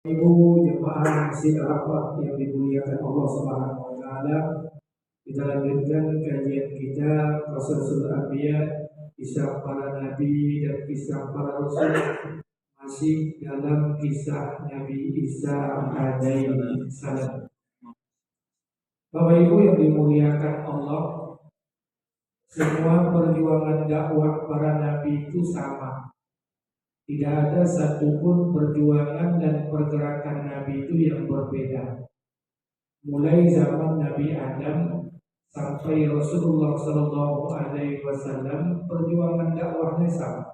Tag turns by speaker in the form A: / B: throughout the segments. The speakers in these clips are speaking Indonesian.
A: Ibu jemaah Masjid Arafah yang dimuliakan Allah Subhanahu wa taala, kita lanjutkan kajian kita Qasasul Anbiya, kisah para nabi dan kisah para rasul, masih dalam kisah Nabi Isa alaihi salam. Bapak Ibu yang dimuliakan Allah, semua perjuangan dakwah para nabi itu sama. Tidak ada satupun perjuangan dan pergerakan Nabi itu yang berbeda. Mulai zaman Nabi Adam sampai Rasulullah Sallallahu Alaihi Wasallam, perjuangan dakwahnya sama.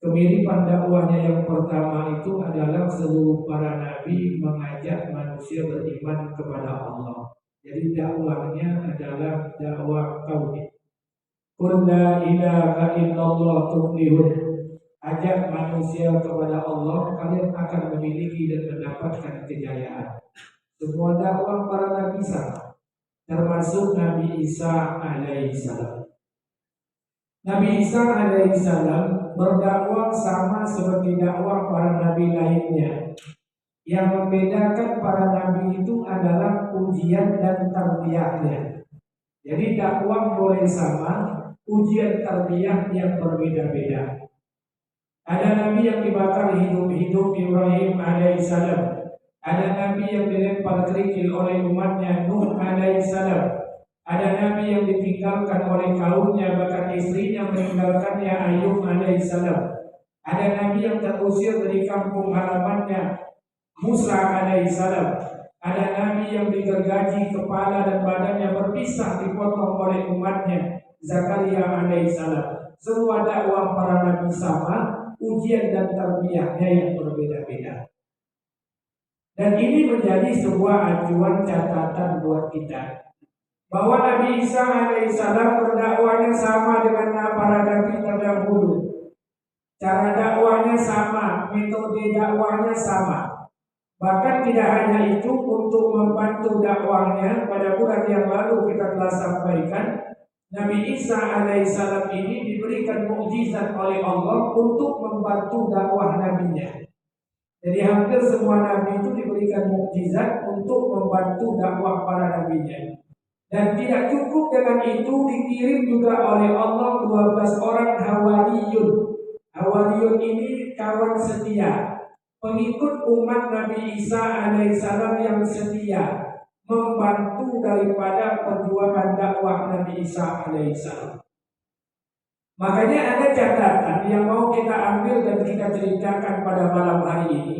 A: Kemiripan dakwahnya yang pertama itu adalah seluruh para nabi mengajak manusia beriman kepada Allah. Jadi dakwahnya adalah dakwah tauhid. Qul la ilaha illallah tuflihun. Ajak manusia kepada Allah, kalian akan memiliki dan mendapatkan kejayaan. Semua dakwah para nabi sama, termasuk Nabi Isa alaihissalam. Nabi Isa alaihissalam berdakwah sama seperti dakwah para nabi lainnya. Yang membedakan para nabi itu adalah ujian dan tarbiyahnya. Jadi dakwah boleh sama, ujian tarbiyah yang berbeda-beda. Ada nabi yang dibakar hidup-hidup, Ibrahim alaihissalam. Ada nabi yang dilempar kerikil oleh umatnya, Nuh alaihissalam. Ada nabi yang ditinggalkan oleh kaumnya, bahkan istrinya meninggalkannya, Ayub alaihissalam. Ada nabi yang terusir dari kampung halamannya, Musa alaihissalam. Ada nabi yang digergaji kepala dan badannya berpisah, dipotong oleh umatnya, Zakaria alaihissalam. Semua dakwah para nabi sama, ujian dan tarbiyahnya yang berbeda-beda. Dan ini menjadi sebuah acuan catatan buat kita, bahwa Nabi Isa alaihissalam berdakwahnya sama dengan para nabi terdahulu. Cara dakwahnya sama, metode dakwahnya sama. Bahkan tidak hanya itu, untuk membantu dakwahnya, pada bulan yang lalu kita telah sampaikan, Nabi Isa alaihissalam ini diberikan mukjizat oleh Allah untuk membantu dakwah nabinya. Jadi hampir semua nabi itu diberikan mukjizat untuk membantu dakwah para nabinya. Dan tidak cukup dengan itu, dikirim juga oleh Allah 12 orang hawariyun. Hawariyun ini kawan setia, pengikut umat Nabi Isa alaihissalam yang setia, membantu daripada perjuangan dakwah Nabi Isa alaihissalam. Makanya ada catatan yang mau kita ambil dan kita ceritakan pada malam hari ini.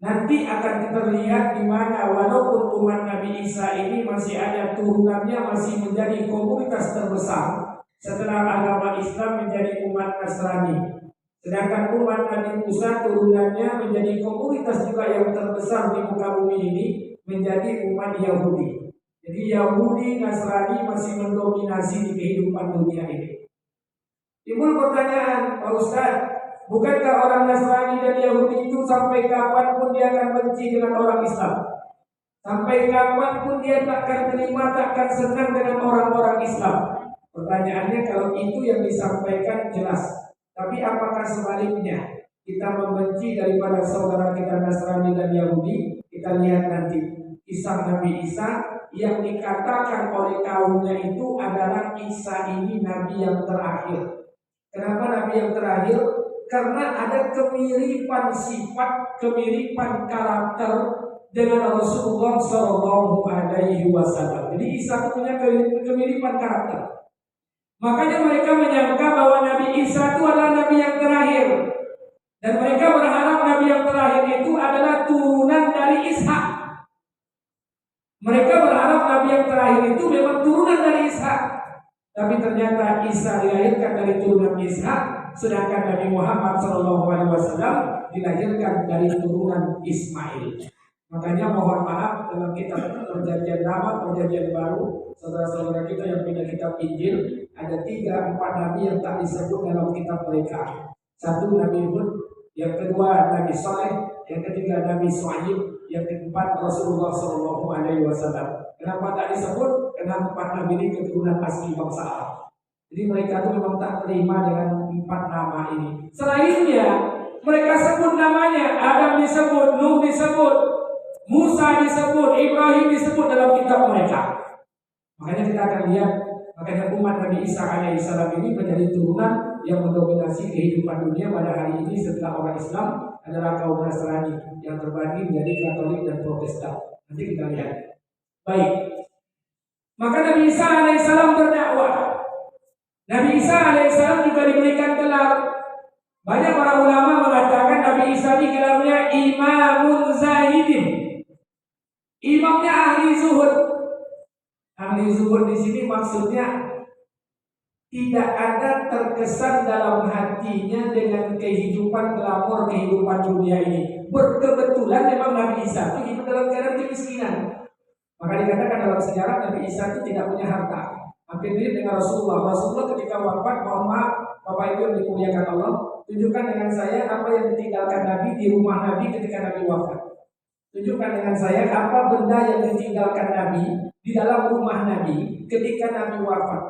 A: Nanti akan kita lihat di mana walaupun umat Nabi Isa ini masih ada turunannya, masih menjadi komunitas terbesar setelah agama Islam menjadi umat Nasrani. Sedangkan umat Nabi Musa turunannya menjadi komunitas juga yang terbesar di muka bumi ini, menjadi umat Yahudi. Jadi Yahudi, Nasrani masih mendominasi di kehidupan dunia ini. Timbul pertanyaan, Pak Ustaz, bukankah orang Nasrani dan Yahudi itu sampai kapanpun dia akan benci dengan orang Islam? Sampai kapanpun dia takkan terima, takkan senang dengan orang-orang Islam? Pertanyaannya, kalau itu yang disampaikan jelas. Tapi apakah sebaliknya? Kita membenci daripada saudara kita Nasrani dan Yahudi? Kita lihat nanti kisah Nabi Isa yang dikatakan oleh kaumnya itu adalah Isa ini nabi yang terakhir. Kenapa nabi yang terakhir? Karena ada kemiripan sifat, kemiripan karakter dengan Rasulullah Sallallahu Alaihi Wasallam. Jadi Isa punya kemiripan karakter. Makanya mereka menyangka bahwa Nabi Isa itu adalah nabi yang terakhir. Dan mereka berharap nabi yang terakhir itu adalah turunan dari Ishak. Mereka berharap nabi yang terakhir itu memang turunan dari Ishak. Tapi ternyata Isa dilahirkan dari turunan Ishak, sedangkan Nabi Muhammad SAW dilahirkan dari turunan Ismail. Makanya mohon maaf dalam kitab Perjanjian Lama, Perjanjian Baru, saudara-saudara kita yang punya kitab Injil, ada 3-4 nabi yang tak disebut dalam kitab mereka. Satu Nabi Hud, yang kedua Nabi Saleh, yang ketiga Nabi Shu'aib, yang keempat Rasulullah SAW. Kenapa tak disebut? Karena 4 nabi ini keturunan asli bangsa Arab. Jadi mereka itu memang tak terima dengan 4 nama ini. Selainnya mereka sebut namanya, Adam disebut,
B: Musa disebut, Ibrahim disebut dalam kitab mereka. Makanya kita akan lihat, makanya umat Nabi Isa alaihissalam ini menjadi turunan yang mendominasi kehidupan dunia pada hari ini setelah orang Islam adalah kaum Nasrani yang terbagi menjadi Katolik dan Protestan. Nanti kita lihat. Baik. Maka Nabi Isa alaihissalam berdakwah. Nabi Isa alaihissalam juga diberikan gelar. Banyak para ulama mengatakan Nabi Isa ini gelarnya Imamun Zahidin. Imamnya ahli zuhud. Ahli zuhud di sini maksudnya tidak ada terkesan dalam hatinya dengan kehidupan glamor kehidupan dunia ini. Berkebetulan memang Nabi Isa itu hidup dalam keadaan kemiskinan. Maka dikatakan dalam sejarah Nabi Isa itu tidak punya harta. Hampir mirip dengan Rasulullah. Rasulullah ketika wafat, mohon maaf Bapak Ibu yang dimuliakan Allah, tunjukkan dengan saya apa yang ditinggalkan Nabi di rumah Nabi ketika Nabi wafat. Tunjukkan dengan saya apa benda yang ditinggalkan Nabi di dalam rumah Nabi ketika Nabi wafat.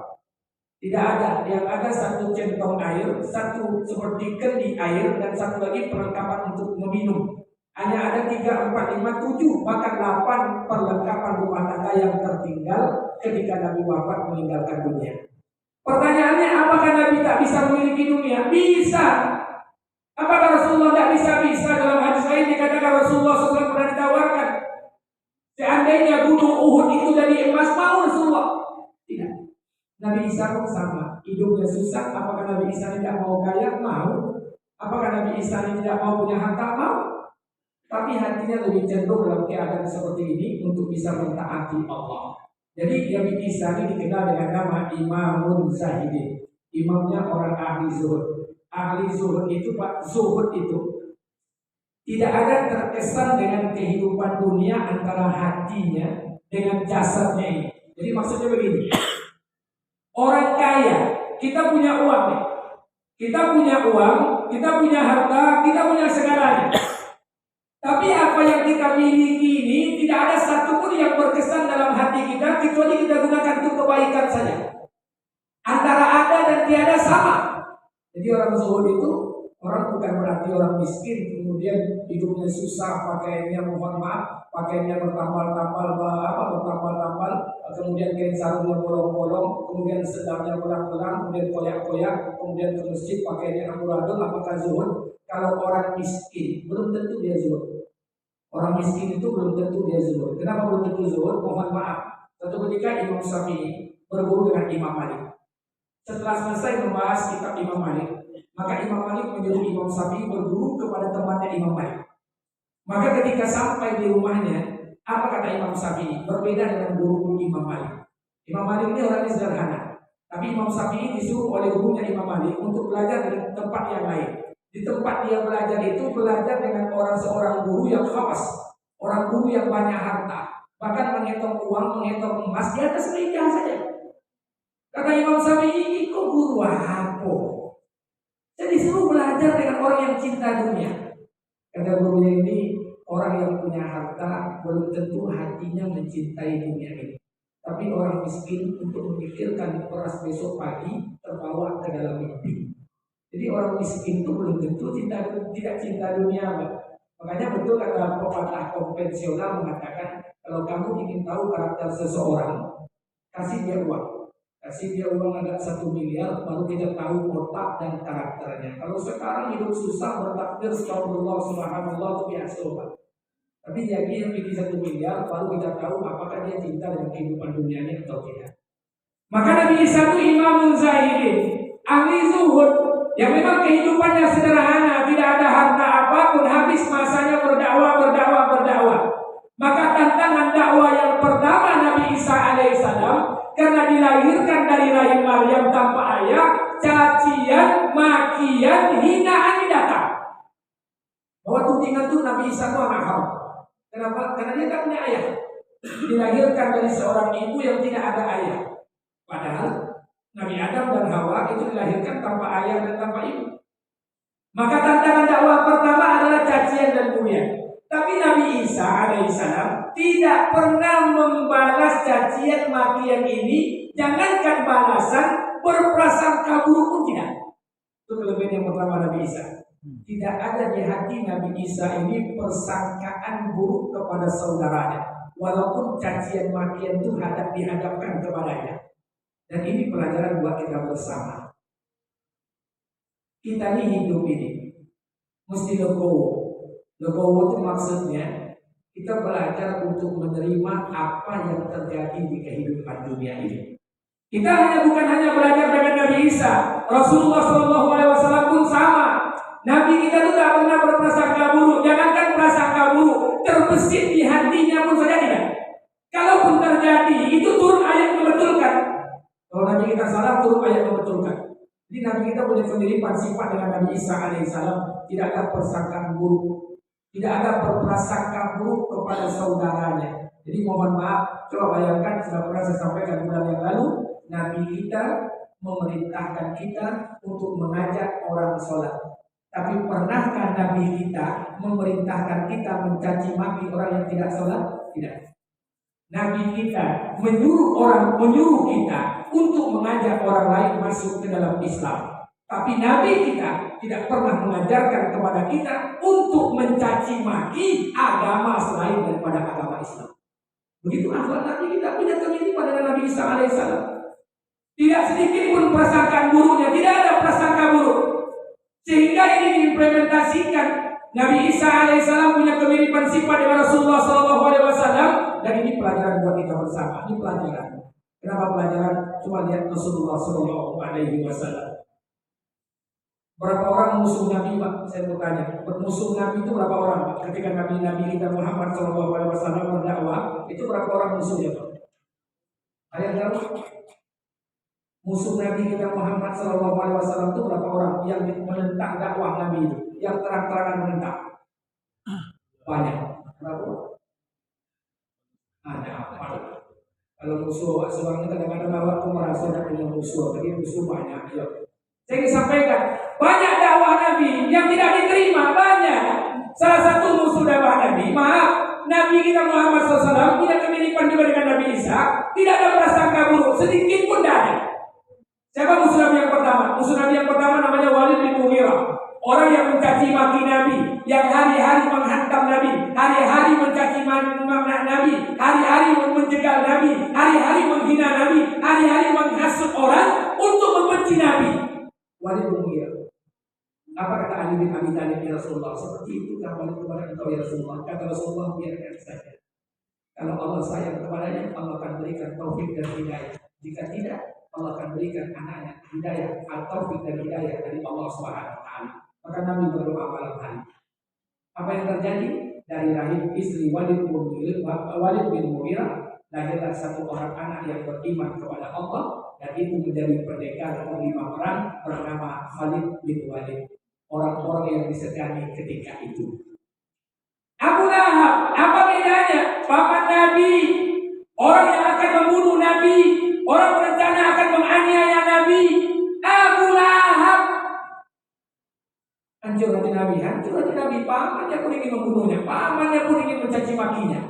B: Tidak ada, yang ada satu centong air, satu seperti kendi air, dan satu lagi perlengkapan untuk meminum. Hanya ada 3, 4, 5, 7, bahkan 8 perlengkapan rumah tangga yang tertinggal ketika Nabi wafat meninggalkan dunia. Pertanyaannya, apakah Nabi tak bisa memiliki dunia? Bisa. Apakah Rasulullah tak bisa? Bisa. Dalam hadis lain dikatakan Rasulullah SAW pernah ditawarkan, seandainya gunung Uhud itu dari emas, mau Rasulullah? Tidak. Nabi Isa pun sama, hidupnya susah. Apakah Nabi Isa tidak mau kaya? Mau. Apakah Nabi Isa tidak mau punya harta? Mau. Tapi hatinya lebih cenderung dalam keadaan seperti ini untuk bisa mentaati Allah. Jadi Nabi Isa ini dikenal dengan nama Imamun Zahidin. Imamnya orang ahli zuhud. Ahli zuhud itu Pak, zuhud itu tidak ada terkesan dengan kehidupan dunia antara hatinya dengan jasadnya ini. Jadi maksudnya begini. Orang kaya, kita punya uang nih. Kita punya uang, kita punya harta, kita punya segalanya. Tapi apa yang kita miliki ini tidak ada satupun yang berkesan dalam hati kita kecuali kita gunakan untuk kebaikan saja. Antara ada dan tiada sama. Jadi orang zuhud itu orang bukan berarti orang miskin kemudian hidupnya susah, pakaiannya mohon maaf, pakaiannya bertambal-tambal kemudian kain sarungnya bolong-bolong, kemudian sedangnya belang-belang, kemudian koyak-koyak, kemudian ke masjid pakaiannya amburadul. Apakah zuhud? Kalau orang miskin belum tentu dia zuhud. Orang miskin itu belum tentu dia zuhud. Kenapa belum tentu zuhud? Mohon maaf. Suatu ketika Imam Syafi'i berguru dengan Imam Malik. Setelah selesai membahas kitab Imam Malik, maka Imam Malik menyuruh Imam Syafi'i berguru kepada temannya Imam Malik. Maka ketika sampai di rumahnya, apa kata Imam Syafi'i? Berbeda dengan guru Imam Malik. Imam Malik ini orangnya sederhana, tapi Imam Syafi'i disuruh oleh gurunya Imam Malik untuk belajar di tempat yang lain. Di tempat dia belajar itu belajar dengan seorang guru yang khawas, orang guru yang banyak harta, bahkan menghitung uang, menghitung emas di atas meja saja. Kata Imam Syafi'i, ini kok guru apa? Saya disuruh belajar dengan orang yang cinta dunia. Kata gurunya ini, orang yang punya harta belum tentu hatinya mencintai dunia ini. Tapi orang miskin untuk memikirkan beras besok pagi terbawa ke dalam mimpi. Jadi orang miskin itu belum tentu tidak cinta dunia, Pak. Makanya betul kata pepatah konvensional mengatakan, kalau kamu ingin tahu karakter seseorang, kasih dia uang. Kasih dia uang agak 1 miliar, baru kita tahu otak dan karakternya. Kalau sekarang hidup susah, bertakbir astagfirullah subhanallah itu biasa, Pak. Tapi dia memiliki 1 miliar, baru kita tahu apakah dia cinta dengan kehidupan dunianya atau tidak. Maka Nabi Isa itu Imamun Zahidin, ahli zuhud, yang memang kehidupannya sederhana, tidak ada harta apapun, habis masanya berdakwah. Maka tantangan dakwah yang pertama Nabi Isa alaihissalam, karena dilahirkan dari rahim Maryam tanpa ayah, cacian, makian, hinaan didatang. Bahwa tudingan itu Nabi Isa itu anak haram. Kenapa? Karena dia tak punya ayah. Dilahirkan dari seorang ibu yang tidak ada ayah. Padahal Nabi Adam dan Hawa itu dilahirkan tanpa ayah dan tanpa ibu. Maka tantangan dakwah pertama adalah cacian dan bulian. Tapi Nabi Isa alaihissalam tidak pernah membalas cacian makian ini. Jangankan balasan, berprasangka buruk pun tidak. Itu kelebihan yang pertama Nabi Isa. Tidak ada di hati Nabi Isa ini persangkaan buruk kepada saudaranya, walaupun cacian makian itu dihadapkan kepadanya. Dan ini pelajaran buat kita bersama. Kita ini hidup ini mesti legowo. Legowo itu maksudnya kita belajar untuk menerima apa yang terjadi di kehidupan dunia ini. Kita bukan hanya belajar dengan Nabi Isa, Rasulullah SAW pun sama. Nabi kita itu tak pernah berprasangka buruk. Jangankan prasangka buruk, terbesit di hatinya pun saja tidak. Kalaupun terjadi, itu turun ayat membetulkan. Kalau Nabi kita salah, turun ayat membetulkan. Jadi Nabi kita punya kemiripan sifat dengan Nabi Isa alaihissalam. Tidak ada persangkaan buruk, tidak ada berprasangka buruk kepada saudaranya. Jadi mohon maaf, coba bayangkan, sudah pernah saya sampaikan bulan yang lalu, Nabi kita memerintahkan kita untuk mengajak orang sholat. Tapi pernahkah Nabi kita memerintahkan kita mencaci maki orang yang tidak sholat? Tidak. Nabi kita menyuruh kita untuk mengajak orang lain masuk ke dalam Islam. Tapi Nabi kita tidak pernah mengajarkan kepada kita untuk mencaci maki agama selain daripada agama Islam. Begitu akhlak Nabi kita, punya kemiripan dengan Nabi Isa alaihissalam. Tidak sedikit pun prasangkaan buruknya, tidak ada prasangka buruk. Sehingga ini diimplementasikan. Nabi Isa alaihissalam punya kemiripan sifat dengan Rasulullah SAW. Dan ini pelajaran buat kita bersama. Ini pelajaran. Kenapa pelajaran? Cuma lihat Rasulullah SAW. Berapa orang musuh Nabi, Pak? Saya bertanya. Musuh Nabi itu berapa orang, Pak? Ketika Nabi kita Muhammad SAW berdakwah, itu berapa orang musuhnya, Pak? Ada yang tahu? Musuh Nabi kita Muhammad SAW itu berapa orang yang menentang dakwah Nabi itu, yang terang-terangan menentang? Banyak. Berapa? Ada apa? Kalau musuh seorang kadang-kadang awak merasa tidak punya musuh, tapi musuh banyak. Ayo. Saya ingin sampaikan, banyak dakwah Nabi yang tidak diterima, banyak. Salah satu musuh dakwah Nabi, maaf, Nabi kita Muhammad SAW tidak kemiripan juga dengan Nabi Isa, tidak ada prasangka buruk, sedikit pun tidak ada. Siapa musuh Nabi yang pertama? Musuh Nabi yang pertama namanya Walid bin Mughirah. Orang yang mencaci maki Nabi, yang hari-hari menghantam Nabi, hari-hari mencaci maki Nabi, hari-hari menjegal Nabi, hari-hari menghina Nabi, hari-hari menghasut orang untuk membenci Nabi. Walid bin Mughirah. Apa kata Ali bin Abi Thalib ya Rasulullah? Seperti itu kamu kepada engkau ya Rasulullah. Kata Rasulullah, biarkan saja. Kalau Allah sayang kepadanya, Allah akan berikan taufik dan hidayah. Jika tidak, Allah akan berikan anaknya hidayah atau taufik dan hidayah dari Allah Subhanahu wa taala. Maka Nabi berdoa malam hari. Apa yang terjadi? Dari rahim istri Walid bin Mughirah lahirlah satu orang anak yang beriman kepada Allah, dan itu menjadi pendekar panglima perang bernama Khalid bin Walid. Orang-orang yang disegani ketika itu. Abu Lahab, apa bedanya? Paman Nabi, orang yang akan membunuh Nabi, orang berencana akan menganiaya Nabi. Abu Lahab. Hancur hati Nabi, pamannya pun ingin membunuhnya, pamannya pun ingin mencaci makinya.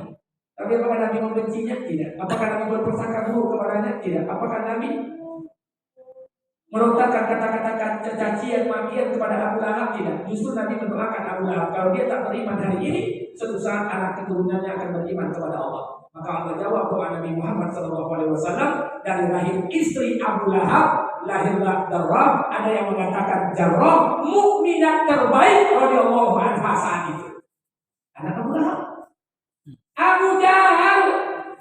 B: Tapi apakah Nabi membencinya? Tidak. Apakah Nabi berprasangka buruk kepadanya? Tidak. Apakah Nabi merontakkan kata-kata cacian makian kepada Abu Lahab? Tidak. Justru Nabi mendoakan Abu Lahab, kalau dia tak beriman hari ini, suatu saat anak keturunannya akan beriman kepada Allah. Maka Allah jawab doa Nabi Muhammad SAW, dari rahim istri Abu Lahab lahirlah Darrah. Ada yang mengatakan Jarrah, mukminat terbaik radhiyallahu anha saat itu. Anak Abu Lahab. Abu Jahal,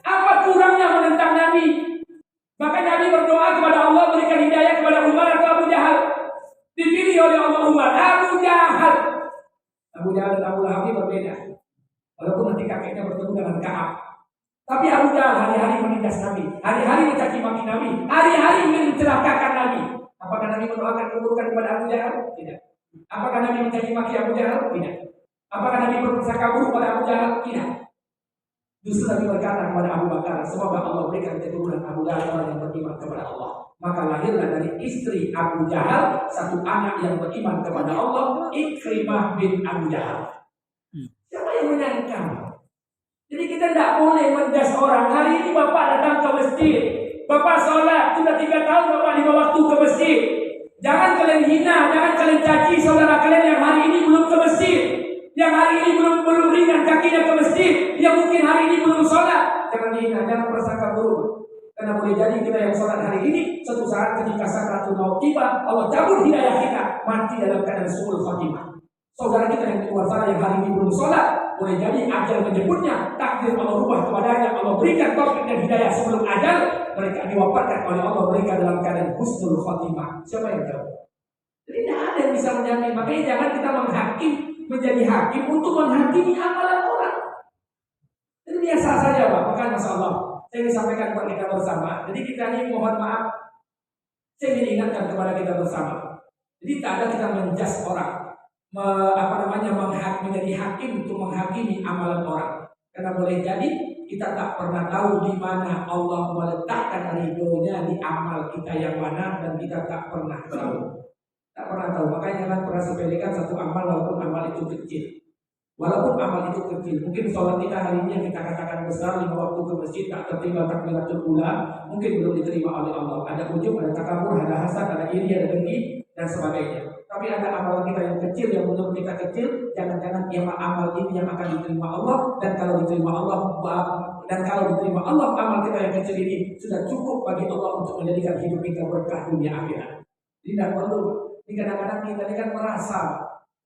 B: apa kurangnya menentang Nabi? Maka Nabi berdoa kepada Allah, berikan hidayah kepada Umar atau Abu Jahal. Dipilih oleh Allah Umar. Abu Jahal dan Abu Lahab ini berbeda. Walaupun nanti kakeknya bertemu dengan Ka'ab. Tapi Abu Jahal hari-hari menindas Nabi, hari-hari mencaci maki Nabi, hari-hari mencelakakan Nabi. Apakah Nabi mendoakan keburukan kepada Abu Jahal? Tidak. Apakah Nabi mencaci maki Abu Jahal? Tidak. Apakah Nabi berprasangka buruk pada Abu Jahal? Tidak. Justru Nabi berkata kepada Abu Bakar, semoga Allah berikan keturunan Abu Jahal orang yang beriman kepada Allah. Maka lahirlah dari istri Abu Jahal satu anak yang beriman kepada Allah, Ikrimah bin Abu Jahal. Siapa yang menyangka? Jadi kita tidak boleh mendas orang. Hari ini Bapak datang ke masjid, Bapak sholat, sudah 3 tahun Bapak 5 waktu ke masjid. Jangan kalian hina, jangan kalian caci saudara kalian yang hari ini belum ke masjid, yang hari ini belum ringan kakinya ke masjid, yang mungkin hari ini belum sholat. Jangan dihina, jangan prasangka buruk. Karena boleh jadi kita yang sholat hari ini, suatu saat ketika sakaratul maut tiba, Allah cabut hidayah kita, mati dalam keadaan suul khatimah. Saudara kita yang di luar sana yang hari ini belum sholat, boleh jadi ajal menyebutnya, takdir Allah rubah kepadanya, Allah berikan taufik dan hidayah sebelum ajal, mereka diwafatkan oleh Allah, mereka dalam keadaan husnul khatimah. Siapa yang tahu? Jadi tidak ada yang bisa menjamin. Makanya jangan kita menjadi hakim untuk menghakimi amalan orang. Itu biasa saja Pak. Maka Masya Allah, saya ingin sampaikan kepada kita bersama. Jadi kita ini mohon maaf, saya ingin ingatkan kepada kita bersama. Jadi tak ada kita menjas orang, menjadi hakim untuk menghakimi amalan orang. Karena boleh jadi kita tak pernah tahu di mana Allah meletakkan ridhonya di amal kita yang mana, dan kita tak pernah tahu. Tak pernah tahu. Makanya jangan pernah sepelekan satu amal walaupun amal itu kecil. Walaupun amal itu kecil, mungkin sholat kita hari ini yang kita katakan besar, 5 waktu ke masjid tak tertinggal takbiratul ula, mungkin belum diterima oleh Allah. Ada ujub, ada takabur, ada hasad, ada iri, ada dengki dan sebagainya. Tapi ada amalan kita yang kecil yang menurut kita kecil, jangan-jangan amal ini yang akan diterima Allah, dan kalau diterima Allah, amal kita yang kecil ini sudah cukup bagi Allah untuk menjadikan hidup kita berkah dunia akhirat. Jadi tidak perlu. Ini kadang-kadang kita ini kan merasa.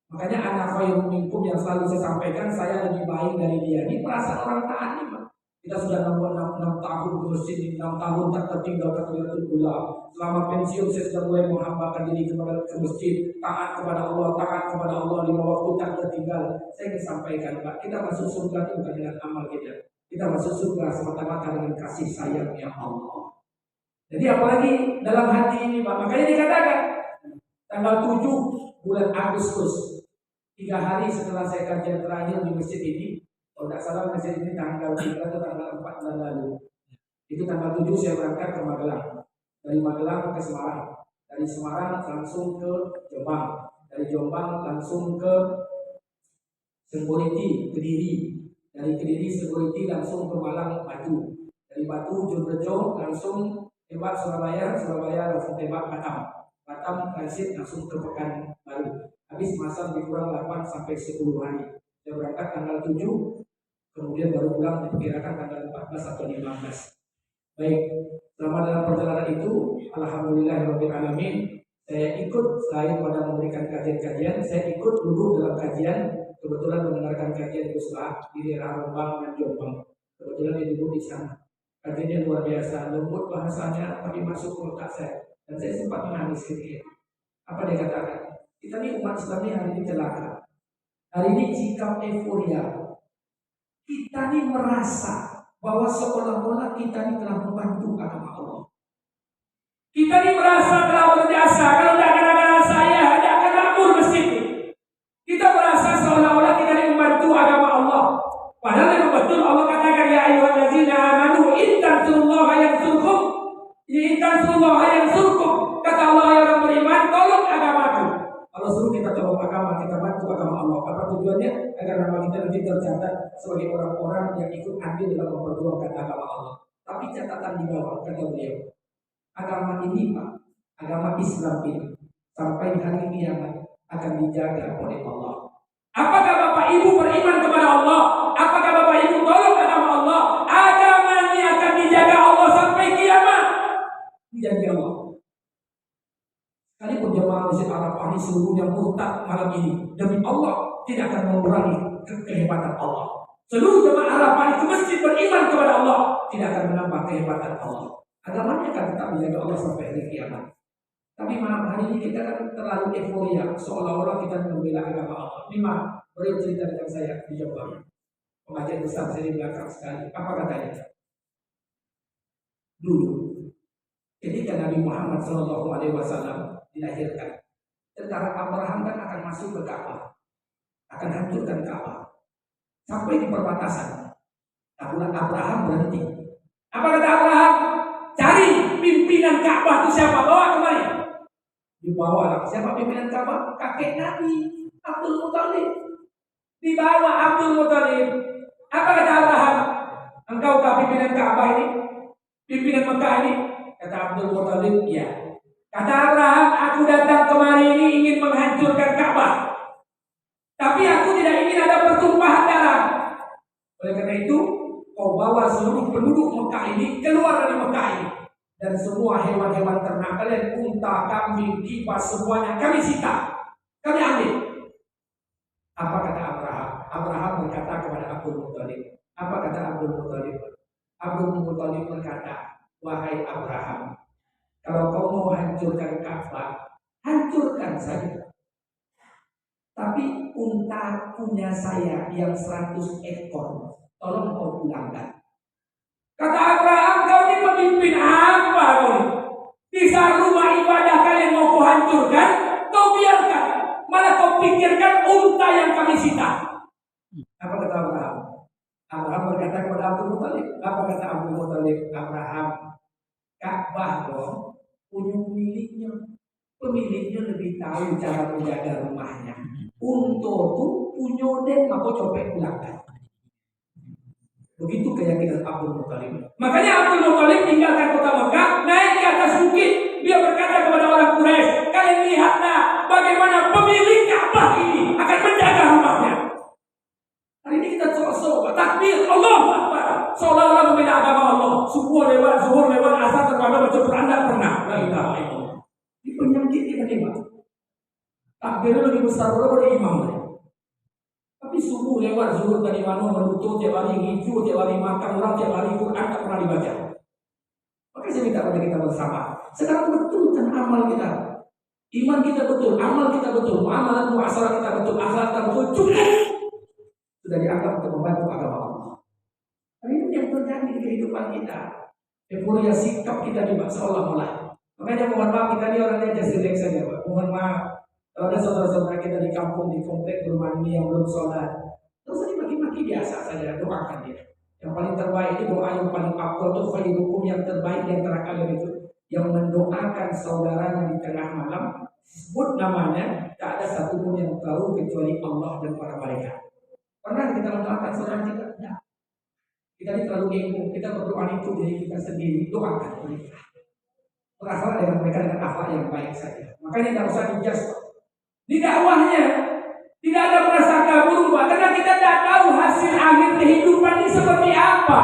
B: Makanya anak khairun minkum yang selalu saya sampaikan, saya lebih baik dari dia. Ini perasaan orang taat nih Pak. Kita sudah 6 tahun ke masjid, 6 tahun tak tertinggal takbiratul ula. Selama pensiun saya sudah mulai menghambakan diri ke masjid, taat kepada Allah, 5 waktu tak tertinggal. Saya ingin sampaikan Pak, kita masuk surga itu bukan dengan amal kita. Kita masuk surga semata-mata dengan kasih sayangnya Allah. Jadi apalagi dalam hati ini Pak, makanya dikatakan tanggal 7 bulan Agustus, 3 hari setelah saya kajian terakhir di masjid ini, kalau tidak salah masjid ini tanggal 3 atau tanggal 4 bulan lalu. Itu tanggal 7 saya berangkat ke Magelang. Dari Magelang ke Semarang. Dari Semarang langsung ke Jombang. Dari Jombang langsung ke Senggoriti, Kediri. Dari Kediri Senggoriti langsung ke Malang, Batu. Dari Batu Jogrejo langsung tembak Surabaya langsung tembak Batam transit langsung ke Pekanbaru. Habis masa lebih kurang 8 sampai 10 hari. Saya berangkat tanggal 7, kemudian baru pulang diperkirakan tanggal 14 atau 15. Baik, selama dalam perjalanan itu, alhamdulillahirabbil alamin, saya ikut selain pada memberikan kajian-kajian, saya ikut duduk dalam kajian. Kebetulan mendengarkan kajian Kuslah di daerah Rembang dan Jombang. Kebetulan dia duduk di sana. Kajiannya luar biasa, lembut bahasanya, tapi masuk ke otak saya. Dan saya sempat menangis ketika apa dia katakan? Kita ini umat Islam ini hari ini celaka. Hari ini sikap euforia. Kita ini merasa bahwa seolah-olah kita ini telah membantu agama Allah. Kita ini merasa telah berjasa. Kalau tidak gara-gara saya, tidak akan makmur masjid. Kita merasa seolah-olah kita ini membantu agama Allah. Padahal yang betul Allah katakan, ya ayyuhallazina amanu in tansurullaha yansurkum. In tansurullaha yansurkum. Kata Allah yang orang beriman, tolong agamaku. Allah suruh kita tolong agama, kita bantu agama Allah. Apa tujuannya? Agar nama kita nanti tercatat sebagai orang-orang yang ikut andil dalam memperjuangkan agama Allah. Tapi catatan di bawah kata beliau, agama ini Pak, agama Islam ini sampai hari kiamat akan dijaga oleh Allah. Apakah Bapak Ibu beriman kepada Allah? Apakah Bapak Ibu tolong agama Allah? Agamanya akan dijaga Allah sampai kiamat. Dijaga Allah. Sekalipun jemaah Masjid Arafah ini seluruhnya murtad malam ini, demi Allah tidak akan mengurangi kehebatan Allah. Seluruh jemaah Arafah ini ke masjid beriman kepada Allah, tidak akan menambah kehebatan Allah. Agamanya akan tetap dijaga Allah sampai hari kiamat. Tapi malam hari ini kita kan terlalu euforia, seolah-olah kita membela agama Allah. Memang beliau cerita dengan saya di Jombang, pengajian besar saya di belakang sekali. Apa katanya? Dulu, ketika Nabi Muhammad SAW dilahirkan, tentara Abraham kan akan masuk ke Ka'bah, akan hancurkan Ka'bah, sampai di perbatasan. Abraham berhenti. Apa kata Abraham? Cari pimpinan Ka'bah itu siapa? Bawa kemari. Dibawa. Siapa pimpinan Ka'bah? Kakek Nabi Abdul Muthalib. Dibawa Abdul Muthalib. Apa kata Abraham? Engkaukah pimpinan Ka'bah ini? Pimpinan Mekah ini? Kata Abdul Muthalib, ya. Kata Abraham, aku datang kemari ini ingin menghancurkan Ka'bah. Tapi aku tidak ingin ada pertumpahan darah. Oleh karena itu, kau bawa seluruh penduduk Mekah ini keluar dari Mekah ini. Dan semua hewan-hewan ternak kalian, unta, kambing, kibas, semuanya kami sita. Kami ambil. Apa kata Abraham? Abraham berkata kepada Abdul Muthalib. Apa kata Abdul Muthalib? Abdul Muthalib berkata, wahai Abraham, kalau kau mau hancurkan Ka'bah, hancurkan saja. Tapi unta punya saya yang 100 ekor, tolong kau pulangkan. Kata Abraham, kau ini pemimpin apa kau ini? Bisa rumah ibadah kalian mau kau hancurkan, kau biarkan. Malah kau pikirkan unta yang kami sita. Apa kata Abraham? Abraham berkata kepada Abdul Muthalib. Apa kata Abdul Muthalib? Abraham, Ka'bah dong punya pemiliknya. Pemiliknya lebih tahu cara menjaga rumahnya. Untuk tuh punya den, maka copet pulangkan. Begitu keyakinan Abdul Muthalib. Makanya Abdul Muthalib tinggalkan kota Mekah, naik ke atas bukit. Dia berkata kepada orang Quraisy, kalian lihatlah bagaimana pemilik Ka'bah ini akan menjaga rumahnya. Hari ini kita sok-sok takbir, Allahu Akbar, seolah-olah membela agama Allah. Subuh lewat, zuhur lewat, asar terlambat baca Quran tidak pernah. La ilaha illallah. Ini penyakit kita nih, Pak. Takbirnya lebih besar daripada imam. Tapi subuh lewat, zuhur dari mana menutup tiap hari, hijau tiap hari, makan orang tiap hari, Quran tak pernah dibaca. Maka saya minta pada kita bersama. Sekarang betulkan amal kita. Iman kita betul, amal kita betul, muamalah muasalah kita betul, akhlak kita betul, cukup. Sudah dianggap untuk membantu agama Allah. Tapi ini yang terjadi di kehidupan kita. Euforia sikap kita di seolah-olah. Makanya mohon maaf kita ini orangnya just relax saja, Pak. Mohon maaf. Kalau ada saudara-saudara kita di kampung, di komplek rumah ini yang belum sholat, terus dimaki-maki biasa saja, doakan dia. Yang paling terbaik itu doa yang paling afdal itu khairukum, yang terbaik di antara kalian itu yang mendoakan saudaranya di tengah malam, sebut namanya, tak ada satupun yang tahu kecuali Allah dan para malaikat. Pernah kita mendoakan saudara kita? Ya. Kita ini terlalu ego, kita berdoa itu diri kita sendiri, doakan mereka. Berasal dengan mereka dengan akhlak yang baik saja. Makanya tidak usah dijudge. Di dakwahnya tidak ada prasangka buruk, karena kita tidak tahu hasil akhir kehidupan ini seperti apa.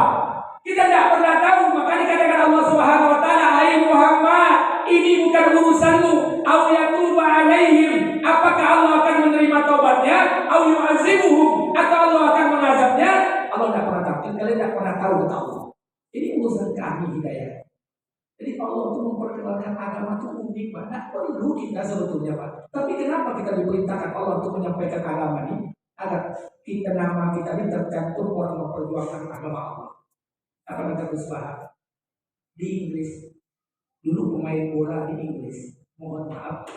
B: Kita tidak pernah tahu. Maka dikatakan Allah Subhanahu wa taala, "Hai Muhammad, ini bukan urusanmu. Au yatuba alaihim." Apakah Allah akan menerima taubatnya? Au yu'azibuhum, atau Allah akan mengazabnya? Allah tidak pernah tahu. Kalian tidak pernah tahu. Ini urusan kami hidayah. Jadi Allah itu memperkenalkan agama itu unik, Pak. Tidak perlu kita sebetulnya, Pak. Tapi kenapa kita diperintahkan Allah untuk menyampaikan agama ini? Agar kita, nama kita ini tercantum orang memperjuangkan agama Allah. Apa kata Gus Bahar? Di Inggris, dulu pemain bola di Inggris, mohon maaf,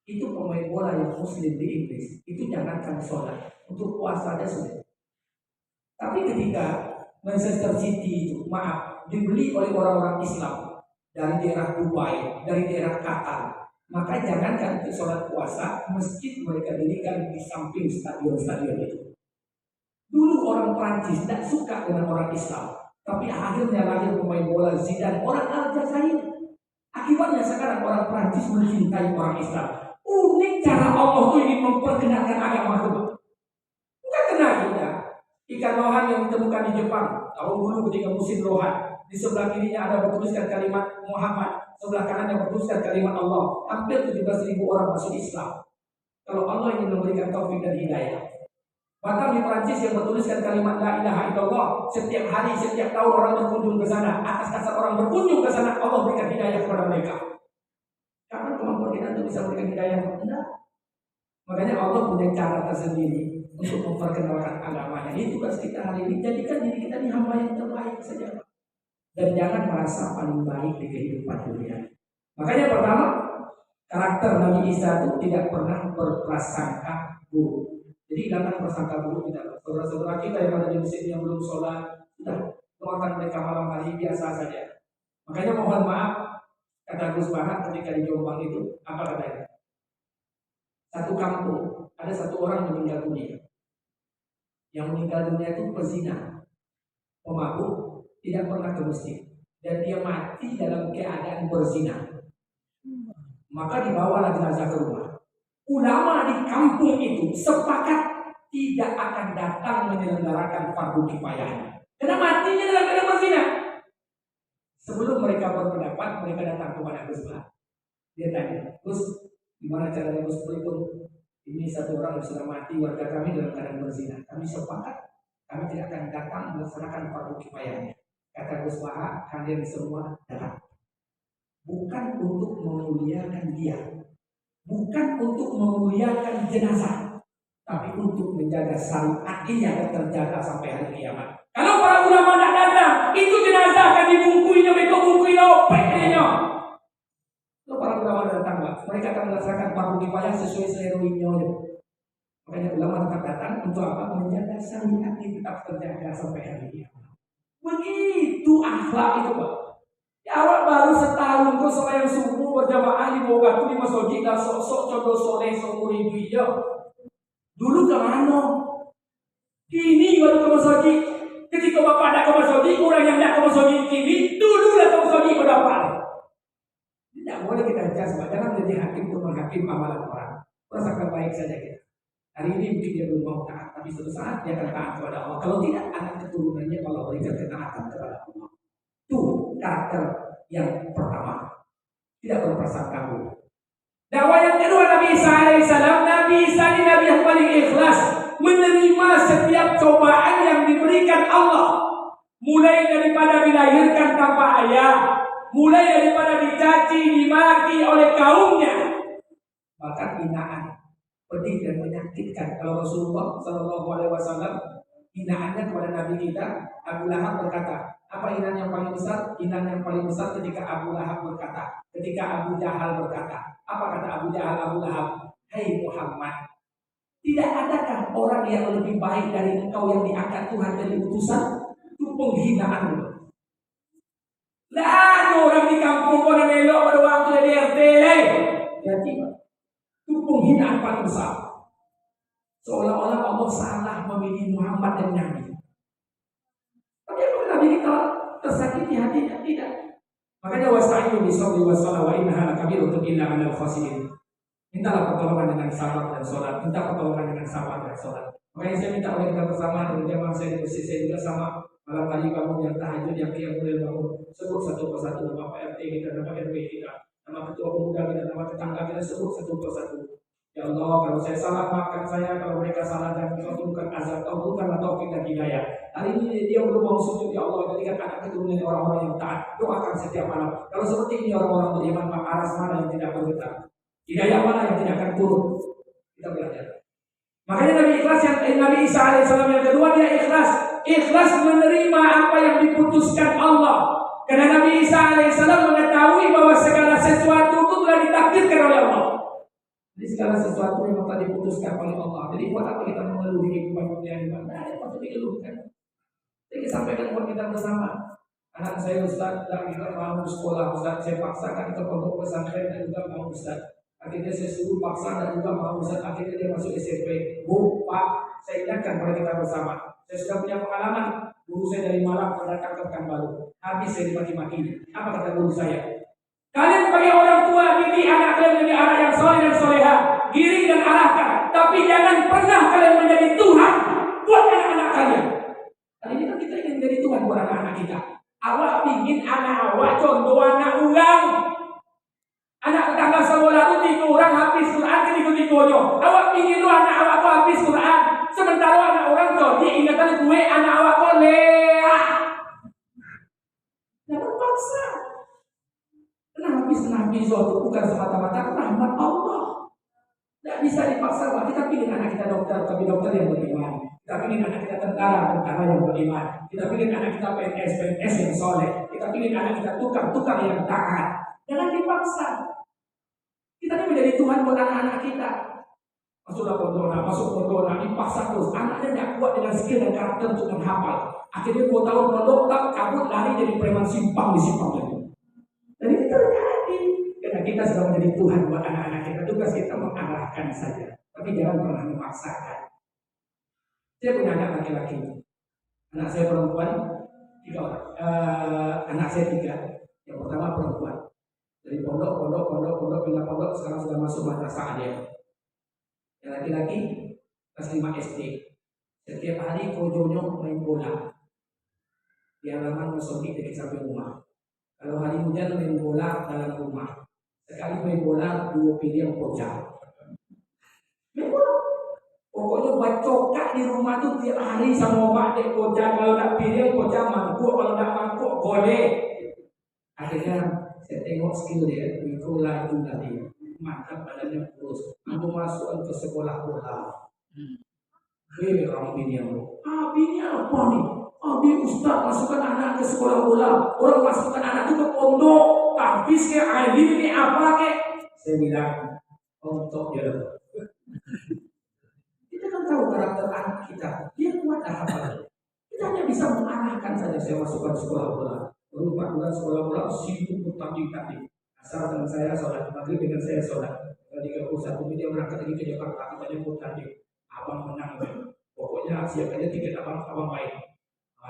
B: itu pemain bola yang muslim di Inggris, itu jangankan sholat, untuk puasa aja sudah. Tapi ketika Manchester City itu, maaf, dibeli oleh orang-orang Islam, dari daerah Dubai, dari daerah Qatar, maka jangankan untuk sholat puasa, masjid mereka dirikan di samping stadion-stadion itu. Dulu orang Prancis tidak suka dengan orang Islam, tapi akhirnya lahir pemain bola Zidane, orang Aljazair. Akibatnya sekarang orang Prancis mencintai orang Islam. Unik cara Allah itu ingin memperkenalkan agama itu. Bukan kenal kita. Ikan lohan yang ditemukan di Jepang tahun dulu ketika musim lohan. Di sebelah kirinya ada bertuliskan kalimat Muhammad, sebelah kanannya bertuliskan kalimat Allah. Hampir 17.000 orang masuk Islam. Kalau Allah ingin memberikan taufik dan hidayah. Bahkan di Perancis yang bertuliskan kalimat La ilaha illallah, setiap hari, setiap tahun orang berkunjung ke sana. Atas dasar orang berkunjung ke sana, Allah berikan hidayah kepada mereka. Karena kemampuan kita untuk bisa memberikan hidayah kepada. Makanya Allah punya cara tersendiri untuk memperkenalkan agamanya. Ini tugas kita hari ini. Jadikan diri kita ini hamba yang terbaik saja. Dan jangan merasa paling baik di kehidupan dunia. Makanya pertama, karakter Nabi Isa itu tidak pernah berprasangka buruk. Jadi hilangkan prasangka buruk kita. Saudara-saudara kita yang ada di masjid yang belum sholat, sudah doakan mereka malam hari biasa saja. Makanya mohon maaf, kata Gus Bahar ketika di Jombang itu, apa katanya? Satu kampung, ada satu orang meninggal dunia. Yang meninggal dunia itu pezina, pemabuk, tidak pernah ke masjid, dan dia mati dalam keadaan berzina. Maka dibawalah jenazah ke rumah. Ulama di kampung itu sepakat tidak akan datang menyelenggarakan fardu kifayah. Karena matinya dalam keadaan berzina. Sebelum mereka berpendapat, mereka datang kepada Gus Bah. Dia tanya, Gus, gimana caranya Gus berikut? Ini satu orang yang sudah mati, warga kami dalam keadaan berzina. Kami sepakat, kami tidak akan datang melaksanakan fardu kifayahnya. Kata Gus Bah, kalian semua datang. Bukan untuk memuliakan dia, bukan untuk memuliakan jenazah, tapi untuk menjaga syariat ini akan terjaga sampai hari kiamat. Kalau para ulama tidak datang, itu jenazah akan dibungkuinya, mereka bungkui opeknya. Kalau para ulama datang, mereka akan melaksanakan fardu kifayah sesuai selera. Makanya ulama tetap datang untuk apa? Menjaga syariat ini tetap terjaga sampai hari kiamat. Begitu akhlak itu, Pak. Ya, awak baru setahun kau sembahyang subuh berjamaah di bawah batu di masjid dan sok-sok contoh soleh seumur hidup dia. Dulu ke mana? Kini baru ke masjid. Ketika bapak ada ke masjid, orang yang tidak ke masjid kini dulu lah ke masjid berapa? Tidak boleh kita judge, jangan menjadi hakim untuk menghakim amalan orang. Rasakan baik saja kita. Hari ini mungkin dia belum mau taat, tapi suatu saat dia akan taat kepada Allah. Kalau tidak, anak keturunannya Allah berikan ketaatan kepada Allah. Itu karakter yang pertama, tidak berprasangka buruk. Dakwah yang kedua Nabi Isa alaihissalam. Nabi Isa ini Nabi yang paling ikhlas menerima setiap cobaan yang diberikan Allah, mulai daripada dilahirkan tanpa ayah, mulai daripada dicaci, dimaki oleh kaumnya, bahkan hinaan, pedih dan menyakitkan. Kalau Rasulullah Shallallahu Alaihi Wasallam hinaannya kepada Nabi kita, Abu Lahab berkata, apa hinaan yang paling besar? Hinaan yang paling besar ketika Abu Lahab berkata, ketika Abu Jahal berkata, apa kata Abu Jahal, Abu Lahab? Hei Muhammad, tidak adakah orang yang lebih baik dari engkau yang diangkat Tuhan dari utusan? Itu penghinaan. Lah orang di kampung pada melok pada waktu dari RT jadi itu penghinaan paling besar. Seolah-olah Allah salah memilih Muhammad dan Nabi. Tapi apakah Nabi kita tersakiti hatinya? Tidak. Makanya wasta'inu bisabri wassalah wa innaha lakabiratun illa 'alal khashiyin. Mintalah pertolongan dengan sabar dan sholat. Minta pertolongan dengan sabar dan sholat. Makanya saya minta oleh kita bersama dengan jamaah saya di masjid saya juga sama. Malam hari bangun yang tahajud, yang qiyamul lail bangun, sebut satu persatu nama Pak RT kita, nama RW kita, nama ketua pemuda kita, nama tetangga kita, sebut satu persatu. Ya Allah, kalau saya salah maafkan saya, kalau mereka salah dan kau turunkan azab, kau turunkanlah taufik dan hidayah. Hari ini dia belum mau sujud, ya Allah, jadikan anak keturunan orang-orang yang taat. Doakan setiap malam. Kalau seperti ini orang-orang beriman, Pak Aras mana yang tidak bergetar? Hidayah mana yang tidak akan turun? Kita belajar. Makanya Nabi ikhlas yang Nabi Isa alaihissalam yang kedua, dia ikhlas menerima apa yang diputuskan Allah. Karena Nabi Isa alaihissalam mengetahui bahwa segala sesuatu itu telah ditakdirkan oleh Allah. Jadi segala sesuatu yang telah diputuskan oleh Allah. Jadi buat apa kita mengeluh di kehidupan dunia ini? Tidak ada yang dikeluhkan. Jadi sampaikan buat kita bersama. Anak saya Ustaz, kita mau sekolah Ustaz, saya paksakan ke pondok pesantren dan juga mau Ustaz. Akhirnya saya suruh paksa dan juga mau Ustaz. Akhirnya dia masuk SMP. Bu, Pak, saya ingatkan pada kita bersama. Saya sudah punya pengalaman. Guru saya dari Malang datang ke Pekanbaru. Habis saya dimaki-maki. Apa kata guru saya? Kalian sebagai orang tua didik anak kalian menjadi anak yang soleh dan soleha, giring dan arahkan. Tapi jangan pernah kalian menjadi Tuhan buat anak-anak kalian. Kali ini kan kita ingin menjadi Tuhan buat anak-anak kita. Awak ingin anak awak contoh anak orang. Anak tetangga sebelah itu 3 orang habis Quran ketiga-tiganya. Awak ingin lu anak awak tu habis Quran. Sementara anak orang contoh ingatan gue anak awak tu leah. Jangan paksa. Nabi suatu bukan semata-mata rahmat Allah. Tidak bisa dipaksa. Kita pilih anak kita dokter, tapi dokter yang beriman. Kita pilih anak kita tentara yang beriman. Kita pilih anak kita PNS yang soleh. Kita pilih anak kita tukang yang taat. Jangan dipaksa. Kita ini menjadi Tuhan buat anak-anak kita. Masuk pondok, dipaksa terus. Anaknya tidak kuat dengan skill dan karakter untuk menghafal. Akhirnya 2 tahun pondok, kabut lari jadi preman simpang di simpang lagi. Dan ini terjadi karena kita sudah menjadi Tuhan buat anak-anak kita. Tugas kita mengarahkan saja, tapi jangan pernah memaksakan. Saya punya anak laki-laki, anak saya perempuan 3 orang. Anak saya 3, yang pertama perempuan. Dari pondok pindah pondok, sekarang sudah masuk madrasah dia. Yang laki-laki kelas 5 SD. Setiap hari kojonya main bola di halaman musola dekat samping rumah. Kalau hari hujan main bola dalam rumah. Sekali main bola 2 piring pocah. Main bola. Pokoknya bacokak di rumah tuh tiap hari sama omak dek pocah. Kalau nak piring pocah mangkuk, kalau nak mangkuk golek. Akhirnya saya tengok skill dia, itu laju tadi. Mantap badannya kurus. Aku masuk ke sekolah bola. Orang bini aku. Bini apa nih? Bini ustaz masukkan anak ke sekolah bola. Orang masukkan anak itu ke pondok. Tahfiz kayak ini apa kayak? Saya bilang untuk ya. Kita kan tahu karakter anak kita. Dia kuat dah apa? Kita hanya bisa mengarahkan saja. Saya masukkan sekolah bola. Baru 4 bulan sekolah bola sibuk bertanding. Asal dengan saya sholat maghrib dengan saya sholat. Kalau 31 dia berangkat lagi ke Jakarta. Kita jemput bertanding. Abang menang. Pokoknya siap aja tiket abang main.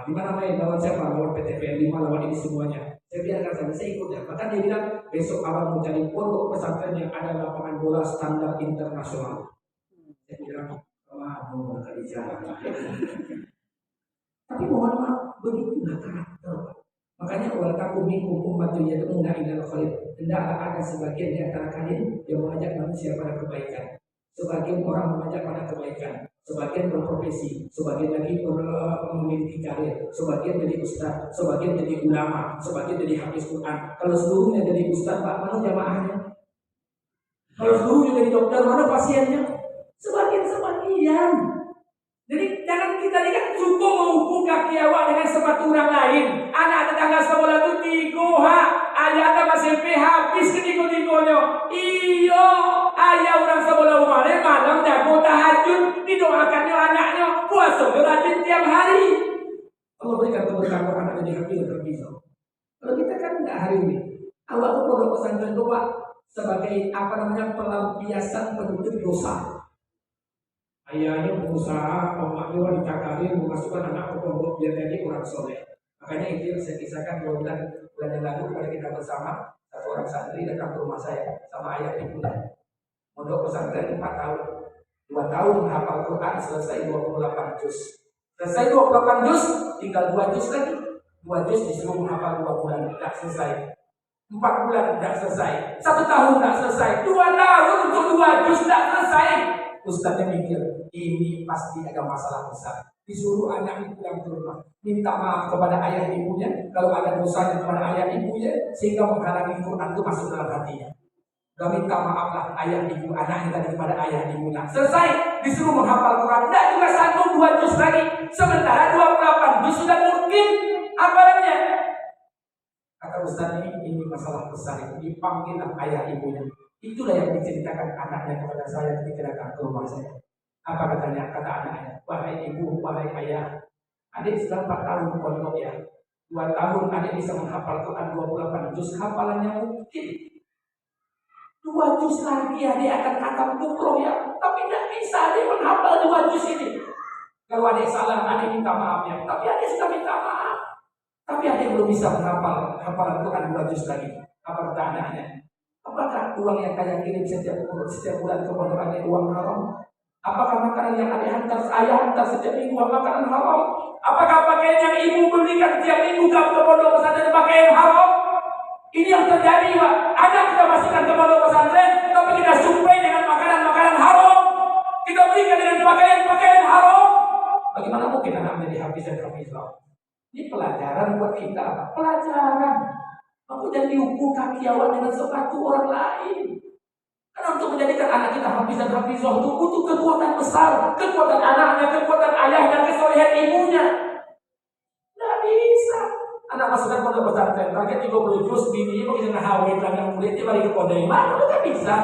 B: Di mana main? Lawan siapa? Lawan PTPN 5, lawan ini semuanya. Saya biarkan saja, saya ikut ya. Bahkan dia bilang besok abang mau cari pondok pesantren yang ada lapangan bola standar internasional. Saya bilang, mau kali jalan. Tapi mohon maaf, begitulah karakter. Makanya wal takum minkum ummatun yad'una ilal khair. Hendaklah ada sebagian di antara kalian yang mengajak manusia pada kebaikan. Sebagian orang mengajak pada kebaikan, sebagian berprofesi, sebagian lagi memiliki karir, sebagian jadi ustaz, sebagian jadi ulama, sebagian jadi hafiz Quran. Kalau seluruhnya jadi ustaz, Pak, mana jamaahnya? Kalau seluruhnya jadi dokter, mana pasiennya? Sebagian. Jadi jangan kita lihat cukup mengukur kaki awak dengan sepatu orang lain. Anak tetangga sekolah itu tigoha, ayah masih habis ketiga-tiganya. Iyo, ayah orang sekolah kemarin malam jago tahajud, didoakannya anaknya, puasa rajin tiap hari. Allah berikan keberkahan anak jadi hafiz terpisah. Kalau kita kan enggak hari ini, awak itu pondok pesantren itu Pak sebagai pelampiasan penutup dosa. Ayahnya pengusaha, omaknya wanita karir, memasukkan anak ke pondok biar jadi orang soleh. Makanya itu yang saya kisahkan 2 bulan yang lalu kepada kita bersama. Satu orang santri datang ke rumah saya sama ayah ibunya. Pondok pesantren 4 tahun, 2 tahun menghafal Quran selesai 28 juz. Selesai 28 juz, tinggal 2 juz lagi. 2 juz disuruh menghafal 2 bulan, tidak selesai. 4 bulan tidak selesai. 1 tahun tidak selesai. 2 tahun untuk 2 juz tidak selesai. Ustaznya mikir, ini pasti ada masalah besar. Disuruh anaknya pulang ke rumah, minta maaf kepada ayah ibunya kalau ada dosanya kepada ayah ibunya sehingga menghalangi Quran itu masuk dalam hatinya. Udah minta maaflah ayah ibu anaknya tadi kepada ayah ibunya. Selesai disuruh menghafal Quran, tidak juga sanggup 2 juz lagi. Sementara 28 juz sudah mungkin hafalannya. Kata Ustaz ini masalah besar, dipanggil ayah ibunya. Itulah yang diceritakan anaknya kepada saya ketika datang ke rumah saya. Apa katanya? Kata anaknya, wahai ibu, wahai ayah, adik sudah 4 tahun pondok ya. 2 tahun adik bisa menghafal Quran 28 juz, hafalannya mungkin. 2 juz lagi adik akan khatam bukroh ya. Tapi tidak bisa adik menghafal 2 juz ini. Kalau adik salah, adik minta maaf ya. Tapi adik sudah minta maaf. Tapi adik belum bisa menghafal hafalan Quran 2 juz lagi. Apa kata anaknya? Apakah uang yang kalian kirim setiap bulan ke pondok adik uang haram? Apakah makanan yang ayah hantar setiap minggu makanan haram? Apakah pakaian yang ibu belikan setiap minggu ke pondok pesantren pakaian haram? Ini yang terjadi Pak. Anak kita masukkan ke pondok pesantren, tapi kita suplai dengan makanan haram. Kita berikan dengan pakaian haram. Bagaimana mungkin anak menjadi hafiz dan hafizah? Ini pelajaran buat kita. Pelajaran. Aku jangan diukur kaki awak dengan sepatu orang lain. Karena untuk menjadikan anak kita hafiz dan hafizah itu butuh kekuatan besar, kekuatan anaknya, kekuatan ayahnya, kesolehan ibunya. Tidak bisa. Anak masukkan pondok pesantren, target 30 juz, bini mau bisa ngahawin yang muridnya balik ke pondok mana? Tidak bisa.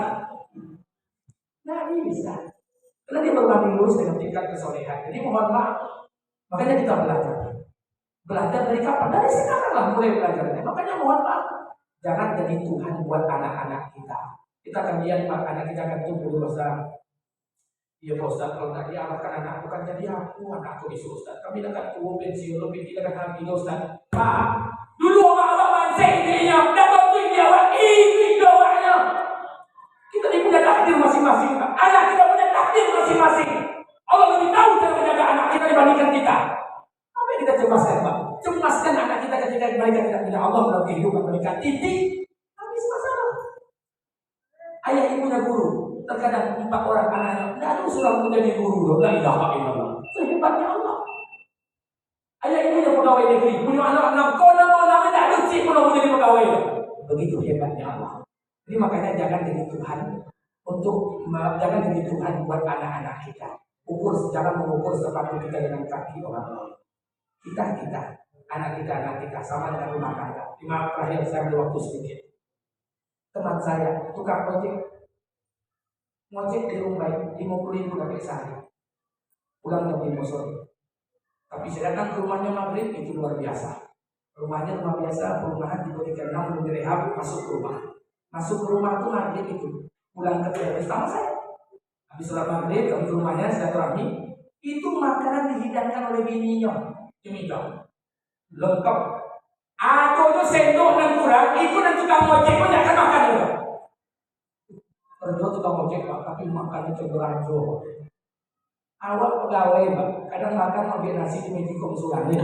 B: Tidak bisa. Karena dia berbanding lurus dengan tingkat kesolehan. Jadi mohon maaf. Makanya kita belajar. Belajar dari kapan? Dari sekarang lah mulai belajarnya. Makanya mohon maaf, jangan jadi Tuhan buat anak-anak kita. Kita akan lihat anak kita akan tumbuh dewasa. Iya Pak Ustaz, kalau tadi arahkan anak bukan jadi anakku disuruh Ustaz. Kami akan tumbuh pensiun lebih tidak akan hamil Ustaz. Pak, dulu orang main seininya, dapat dia awak ini awaknya. Kita ini punya takdir masing-masing. Anak kita punya takdir masing-masing. Allah lebih tahu cara menjaga anak kita dibandingkan kita. Apa yang kita cemaskan, Pak? Cemaskan anak kita ketika mereka tidak punya Allah dalam kehidupan mereka. Titik, habis masalah. Ayah ibunya guru, terkadang 4 orang anaknya tidak ada usulan menjadi guru. La ilaha illallah. Itu hebatnya Allah. Ayah ibunya pegawai negeri, punya anak 6 kono tidak ada sih pun menjadi pegawai. Begitu hebatnya Allah. Jadi makanya jangan jadi Tuhan jangan jadi Tuhan buat anak-anak kita. Jangan mengukur sepatu kita dengan kaki orang lain. Kita, anak kita sama dengan rumah tangga. Di malam terakhir saya ada waktu sedikit. Teman saya, tukang ngojek di Mumbai, 50.000 dapat sehari. Pulang jam 5 sore. Tapi saya datang ke rumahnya maghrib, itu luar biasa. Rumahnya rumah biasa, perumahan tiba-tiba 6 belum direhab, masuk ke rumah. Masuk ke rumah itu maghrib itu. Pulang kerja bersama saya. Habis sholat maghrib, kami ke rumahnya, silaturahmi. Itu makanan dihidangkan oleh bininya. Diminta. Lengkap. Aku sendok dan kurang, itu dan tukang ojek pun akan makan juga. Kerja tukang ojek, Pak, tapi makannya cemberajo. Awak pegawai, Pak, kadang makan ambil nasi di Medikom Sulani.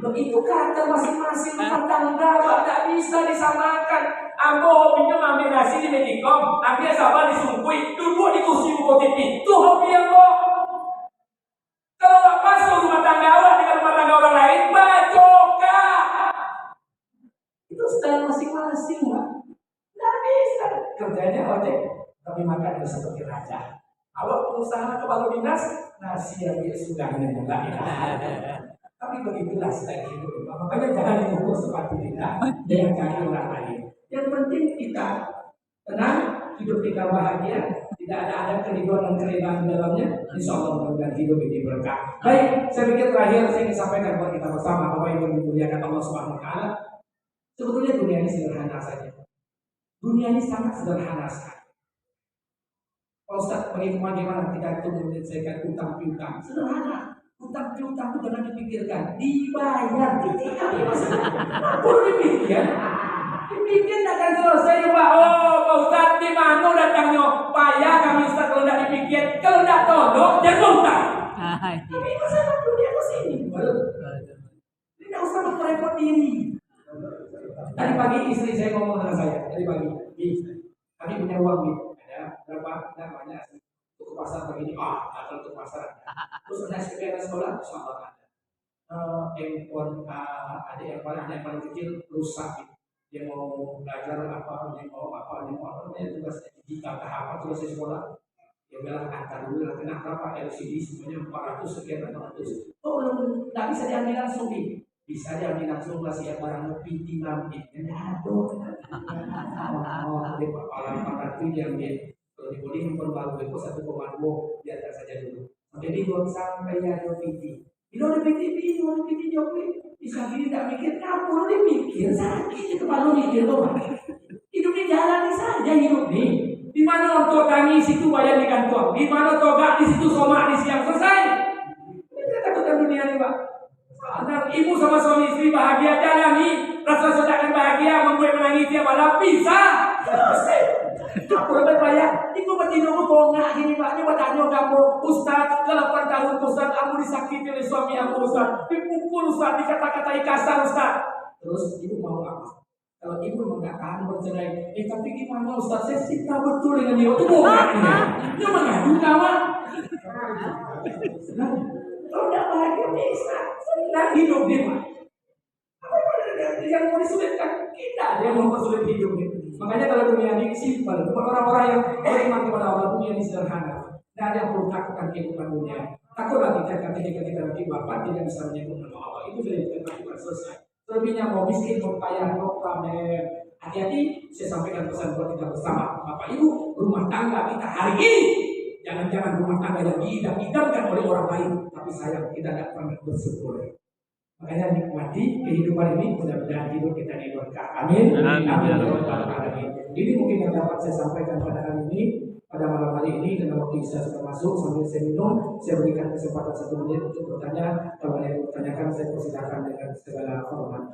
B: Begitu kata masing-masing rumah tangga, Pak, tak bisa disamakan. Ambo hobinya ngambil nasi di Medikom, ambil sabar di Sungkui, duduk di kursi buku TV. Itu hobi Ambo. Kalau nggak masuk rumah tangga awak dengan rumah tangga orang lain, bacoka. Itu style masing-masing, Pak. Nggak bisa. Kerjanya ojek, tapi makan seperti raja. Awak pengusaha kepala dinas, nasi yang dia sudah menyenangkan. Tapi begitulah style hidup. Makanya jangan diukur seperti kita dengan kaki orang lain. Yang penting kita tenang, hidup kita bahagia, tidak ada keribuan dan kerelaan di dalamnya. Insya Allah mudah-mudahan hidup ini berkah. Baik, saya pikir terakhir saya ingin sampaikan buat kita bersama bahwa yang dimuliakan Allah Subhanahu Wa Taala. Sebetulnya dunia ini sederhana saja. Dunia ini sangat sederhana sekali. Pak Ustaz, bagaimana kita itu menyelesaikan utang piutang? Sederhana. Utang piutang itu jangan dipikirkan, dibayar. Tapi masalah, perlu dipikir. Dipikir akan selesai, Pak. Oh, Pak Ustaz, di mana datangnya? Payah kami Ustaz kalau tidak dipikir. Kalau tidak tolong, jangan utang. Tapi masalah dunia ke sini. Tidak usah memperepot diri. Tadi pagi istri saya ngomong dengan saya. Tadi pagi, kami punya uang nih. Ada berapa? Tidak banyak sih. Untuk pasar begini, atau untuk pasar. Terus naik sepeda sekolah, sama ada. Handphone ada yang paling kecil rusak gitu. Dia mau belajar apa, dia mau apa, namanya tugas digital tahap tugas sekolah. Dia bilang antar dulu lah, kena berapa LCD semuanya 400 sekian 400. Oh belum, nggak bisa diambil langsung nih. Bisa diambil langsung lah siap barang PT nanti. Aduh, kepala 400 diambil. Kalau di bodi handphone baru itu 1,2 biarkan saja dulu. Jadi sampai ada PT. Ini ada PT Jokowi. Bisa gini tidak mikir, kamu dipikir sakit itu baru mikir kok. Hidup ini jalani saja hidup nih. Di mana untuk tangis itu bayar di kantor, di mana togak di situ somak di siang selesai. Ini takutkan dunia ini, Pak. Anak ibu sama suami istri bahagia jalani, rasa sedangkan bahagia membuat menangis tiap malam bisa. Selesai. Aku lebih bayar. Iku bertindak bongak gini Pak. Ini bertanya kamu, Ustaz, 8 tahun Ustaz, aku disakiti oleh suami aku Ustaz, dipukul Ustaz, dikata-katai kasar Ustaz. Terus ibu mau apa? Kalau ibu mengatakan bercerai, tapi gimana Ustaz? Saya cinta betul dengan dia. Itu bongaknya. Dia mengadu kawan. Kalau tidak bahagia bisa, senang hidup dia Pak. Yang mau disulitkan kita, dia mau mempersulit hidup ini. Makanya kalau dunia ini simpel, bukan orang-orang yang beriman kepada Allah, dunia ini sederhana. Tidak ada yang perlu takutkan kehidupan dunia. Takutlah kita ketika kita nanti bapak tidak bisa menyebut nama Allah, itu sudah kita selesai. Selebihnya mau miskin, mau kaya, mau pamer. Hati-hati, saya sampaikan pesan buat kita bersama, Bapak Ibu, rumah tangga kita hari ini. Jangan-jangan rumah tangga yang diidam-idamkan oleh orang lain, tapi sayang kita tidak pernah bersyukur. Makanya nikmati kehidupan ini, mudah-mudahan hidup kita ini berkah. Amin. Amin. Ini mungkin yang dapat saya sampaikan pada hari ini, pada malam hari ini, karena waktu saya sudah masuk sambil saya minum, saya berikan kesempatan 1 menit untuk bertanya. Kalau ada yang bertanyakan, saya persilakan dengan segala hormat.